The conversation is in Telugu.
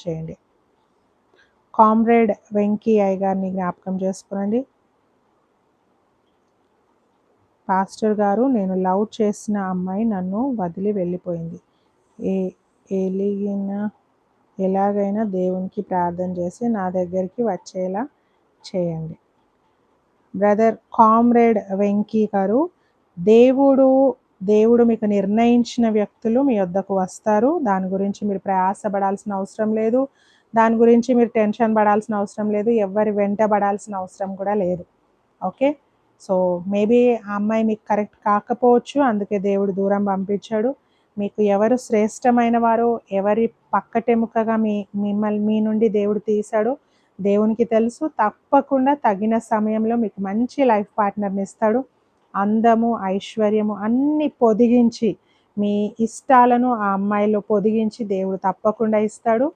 చేయండి. కామ్రేడ్ వెంకీ అయ్య గారిని జ్ఞాపకం చేసుకోండి. పాస్టర్ గారు, నేను లవ్ చేసిన అమ్మాయి నన్ను వదిలి వెళ్ళిపోయింది. ఎలాగైనా దేవునికి ప్రార్థన చేసి నా దగ్గరికి వచ్చేలా చేయండి. బ్రదర్ కామ్రేడ్ వెంకీ గారు, దేవుడు మీకు నిర్ణయించిన వ్యక్తులు మీ వద్దకు వస్తారు. దాని గురించి మీరు ప్రయాసపడాల్సిన అవసరం లేదు. దాని గురించి మీరు టెన్షన్ పడాల్సిన అవసరం లేదు. ఎవరి వెంట పడాల్సిన అవసరం కూడా లేదు. ఓకే, సో మేబీ ఆ అమ్మాయి మీకు కరెక్ట్ కాకపోవచ్చు, అందుకే దేవుడు దూరం పంపించాడు. మీకు ఎవరు శ్రేష్టమైన వారో, ఎవరి పక్కటెముకగా మీ నుండి దేవుడు తీశాడో దేవునికి తెలుసు. తప్పకుండా తగిన సమయంలో మీకు మంచి లైఫ్ పార్ట్నర్ని ఇస్తాడు. అందము, ఐశ్వర్యము అన్నీ పొదిగించి, మీ ఇష్టాలను ఆ అమ్మాయిలో పొదిగించి దేవుడు తప్పకుండా ఇస్తాడు.